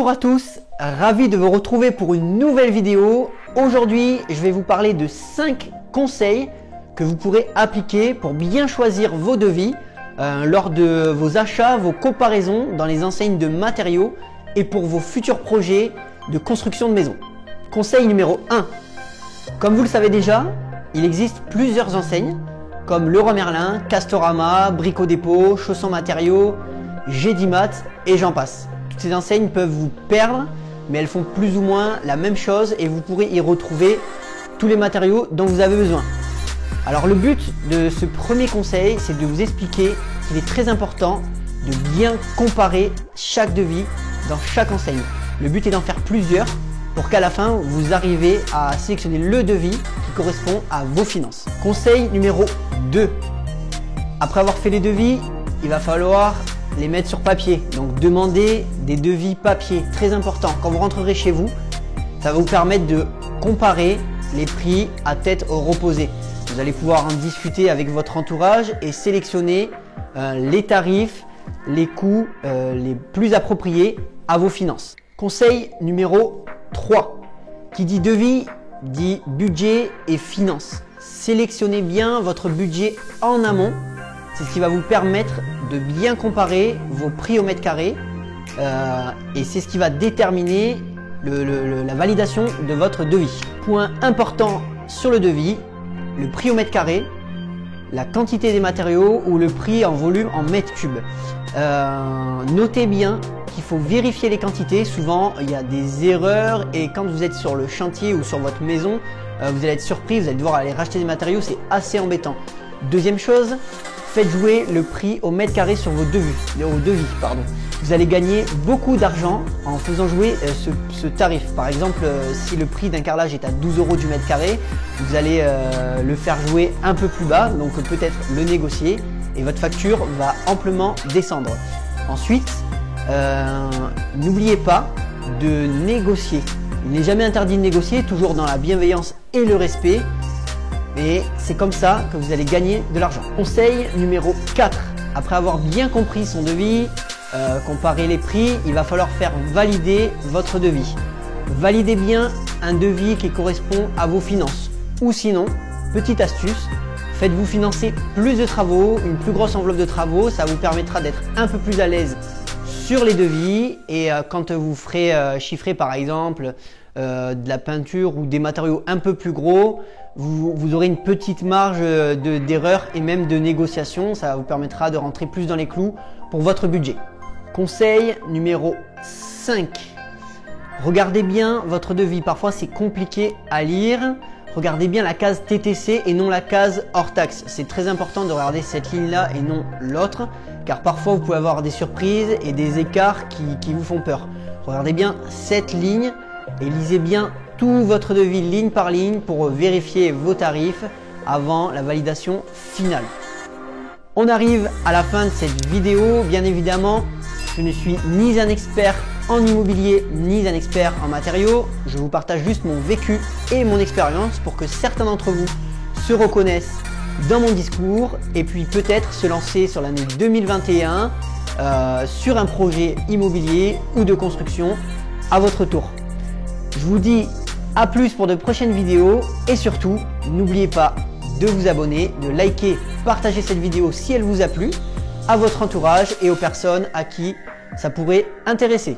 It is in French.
Bonjour à tous, ravi de vous retrouver pour une nouvelle vidéo. Aujourd'hui, je vais vous parler de 5 conseils que vous pourrez appliquer pour bien choisir vos devis lors de vos achats, vos comparaisons dans les enseignes de matériaux et pour vos futurs projets de construction de maison. Conseil numéro 1. Comme vous le savez déjà, il existe plusieurs enseignes comme Leroy Merlin, Castorama, Brico Dépôt, Chaussons Matériaux, Gédimat et j'en passe. Toutes ces enseignes peuvent vous perdre, mais elles font plus ou moins la même chose et vous pourrez y retrouver tous les matériaux dont vous avez besoin. Alors le but de ce premier conseil, c'est de vous expliquer qu'il est très important de bien comparer chaque devis dans chaque enseigne. Le but est d'en faire plusieurs pour qu'à la fin, vous arrivez à sélectionner le devis qui correspond à vos finances. Conseil numéro 2. Après avoir fait les devis, il va falloir les mettre sur papier. Donc demandez des devis papier, très important. Quand vous rentrerez chez vous, ça va vous permettre de comparer les prix à tête reposée. Vous allez pouvoir en discuter avec votre entourage et sélectionner les tarifs, les coûts les plus appropriés à vos finances. Conseil numéro 3. Qui dit devis, dit budget et finances. Sélectionnez bien votre budget en amont. C'est ce qui va vous permettre de bien comparer vos prix au mètre carré et c'est ce qui va déterminer la validation de votre devis. Point important sur le devis, le prix au mètre carré, la quantité des matériaux ou le prix en volume en mètres cubes. Notez bien qu'il faut vérifier les quantités. Souvent, il y a des erreurs et quand vous êtes sur le chantier ou sur votre maison, vous allez être surpris, vous allez devoir aller racheter des matériaux, c'est assez embêtant. Deuxième chose, faites jouer le prix au mètre carré sur vos devis. Vous allez gagner beaucoup d'argent en faisant jouer ce tarif. Par exemple, si le prix d'un carrelage est à 12 € du mètre carré, vous allez le faire jouer un peu plus bas, donc peut-être le négocier et votre facture va amplement descendre. Ensuite, n'oubliez pas de négocier. Il n'est jamais interdit de négocier, toujours dans la bienveillance et le respect. Et c'est comme ça que vous allez gagner de l'argent. Conseil numéro 4. Après avoir bien compris son devis, comparer les prix, il va falloir faire valider votre devis. Validez bien un devis qui correspond à vos finances. Ou sinon, petite astuce, faites-vous financer plus de travaux, une plus grosse enveloppe de travaux. Ça vous permettra d'être un peu plus à l'aise sur les devis. Et quand vous ferez chiffrer par exemple de la peinture ou des matériaux un peu plus gros, vous aurez une petite marge d'erreur et même de négociation. Ça vous permettra de rentrer plus dans les clous pour votre budget. Conseil numéro 5. Regardez bien votre devis. Parfois, c'est compliqué à lire. Regardez bien la case TTC et non la case hors taxe. C'est très important de regarder cette ligne-là et non l'autre, car parfois, vous pouvez avoir des surprises et des écarts qui vous font peur. Regardez bien cette ligne et lisez bien tout votre devis ligne par ligne pour vérifier vos tarifs avant la validation finale. On arrive à la fin de cette vidéo. Bien évidemment, je ne suis ni un expert en immobilier ni un expert en matériaux. Je vous partage juste mon vécu et mon expérience pour que certains d'entre vous se reconnaissent dans mon discours et puis peut-être se lancer sur l'année 2021 sur un projet immobilier ou de construction à votre tour. Je vous dis à plus pour de prochaines vidéos et surtout, n'oubliez pas de vous abonner, de liker, partager cette vidéo si elle vous a plu, à votre entourage et aux personnes à qui ça pourrait intéresser.